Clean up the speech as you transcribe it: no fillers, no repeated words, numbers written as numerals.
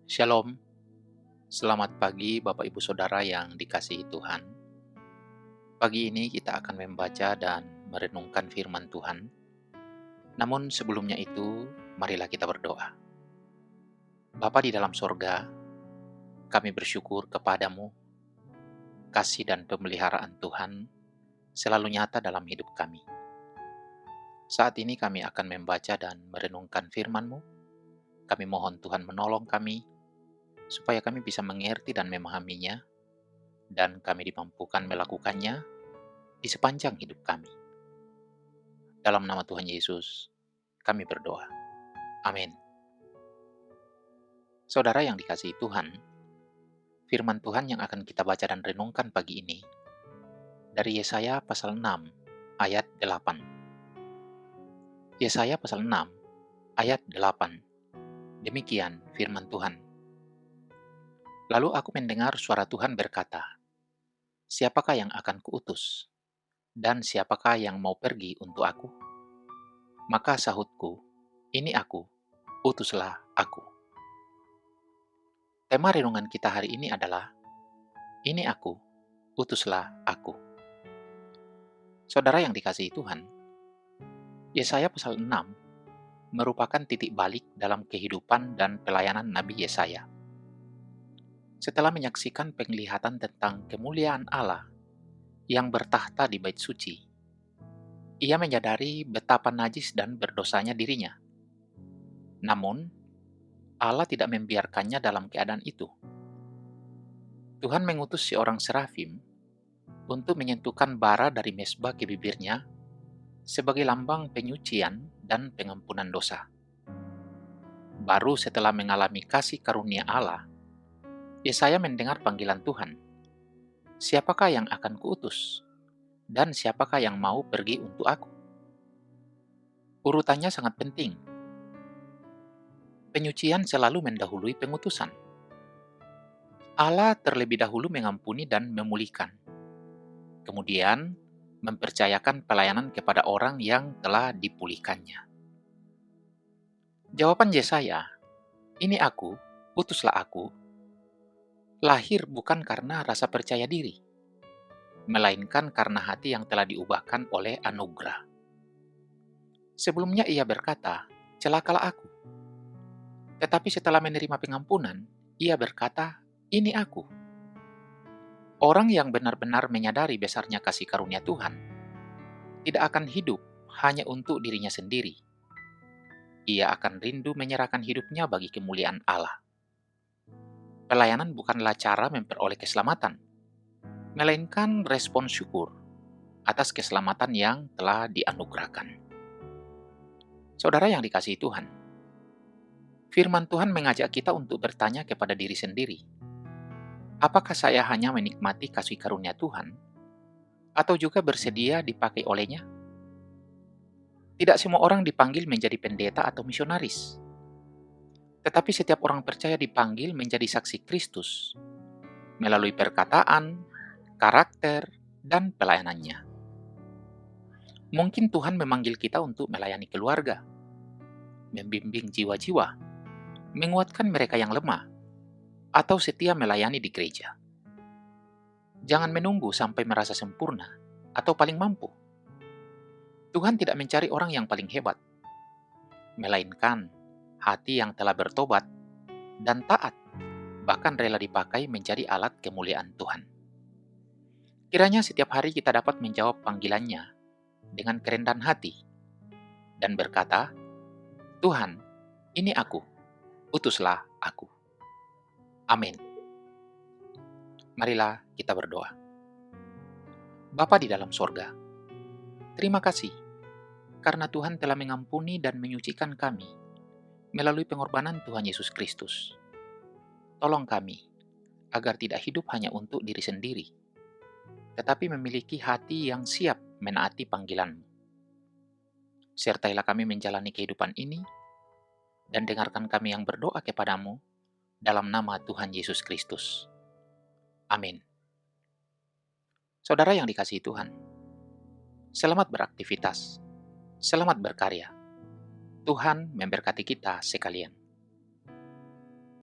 Shalom, selamat pagi Bapak Ibu Saudara yang dikasihi Tuhan. Pagi ini kita akan membaca dan merenungkan firman Tuhan. Namun sebelumnya itu, marilah kita berdoa. Bapa di dalam sorga, kami bersyukur kepadamu, kasih dan pemeliharaan Tuhan selalu nyata dalam hidup kami. Saat ini kami akan membaca dan merenungkan firman-Mu. Kami mohon Tuhan menolong kami, supaya kami bisa mengerti dan memahaminya, dan kami dimampukan melakukannya di sepanjang hidup kami. Dalam nama Tuhan Yesus, kami berdoa. Amin. Saudara yang dikasihi Tuhan, firman Tuhan yang akan kita baca dan renungkan pagi ini dari Yesaya pasal 6 ayat 8. Yesaya pasal 6 ayat 8. Demikian firman Tuhan. Lalu aku mendengar suara Tuhan berkata, "Siapakah yang akan kuutus? Dan siapakah yang mau pergi untuk aku?" Maka sahutku, "Ini aku, utuslah aku." Tema renungan kita hari ini adalah, "Ini aku, utuslah aku." Saudara yang dikasihi Tuhan, Yesaya pasal 6 merupakan titik balik dalam kehidupan dan pelayanan Nabi Yesaya. Setelah menyaksikan penglihatan tentang kemuliaan Allah yang bertahta di bait suci, ia menyadari betapa najis dan berdosanya dirinya. Namun, Allah tidak membiarkannya dalam keadaan itu. Tuhan mengutus seorang serafim untuk menyentuhkan bara dari mezbah ke bibirnya sebagai lambang penyucian dan pengampunan dosa. Baru setelah mengalami kasih karunia Allah, Yesaya mendengar panggilan Tuhan. "Siapakah yang akan kuutus? Dan siapakah yang mau pergi untuk aku?" Urutannya sangat penting. Penyucian selalu mendahului pengutusan. Allah terlebih dahulu mengampuni dan memulihkan. Kemudian, mempercayakan pelayanan kepada orang yang telah dipulihkannya. Jawaban Yesaya, "Ini aku, utuslah aku," lahir bukan karena rasa percaya diri, melainkan karena hati yang telah diubahkan oleh anugerah. Sebelumnya ia berkata, "Celakalah aku." Tetapi setelah menerima pengampunan, ia berkata, "Ini aku." Orang yang benar-benar menyadari besarnya kasih karunia Tuhan tidak akan hidup hanya untuk dirinya sendiri. Ia akan rindu menyerahkan hidupnya bagi kemuliaan Allah. Pelayanan bukanlah cara memperoleh keselamatan, melainkan respon syukur atas keselamatan yang telah dianugerahkan. Saudara yang dikasihi Tuhan, firman Tuhan mengajak kita untuk bertanya kepada diri sendiri, apakah saya hanya menikmati kasih karunia Tuhan, atau juga bersedia dipakai olehnya? Tidak semua orang dipanggil menjadi pendeta atau misionaris, tetapi setiap orang percaya dipanggil menjadi saksi Kristus melalui perkataan, karakter, dan pelayanannya. Mungkin Tuhan memanggil kita untuk melayani keluarga, membimbing jiwa-jiwa, menguatkan mereka yang lemah, atau setia melayani di gereja. Jangan menunggu sampai merasa sempurna atau paling mampu. Tuhan tidak mencari orang yang paling hebat, melainkan hati yang telah bertobat dan taat, bahkan rela dipakai menjadi alat kemuliaan Tuhan. Kiranya setiap hari kita dapat menjawab panggilannya dengan kerendahan hati dan berkata, "Tuhan, ini aku, utuslah aku." Amin. Marilah kita berdoa. Bapa di dalam sorga, terima kasih karena Tuhan telah mengampuni dan menyucikan kami melalui pengorbanan Tuhan Yesus Kristus. Tolong kami agar tidak hidup hanya untuk diri sendiri, tetapi memiliki hati yang siap menaati panggilan-Mu. Sertailah kami menjalani kehidupan ini, dan dengarkan kami yang berdoa kepadamu dalam nama Tuhan Yesus Kristus. Amin. Saudara yang dikasihi Tuhan, selamat beraktivitas, selamat berkarya. Tuhan memberkati kita sekalian.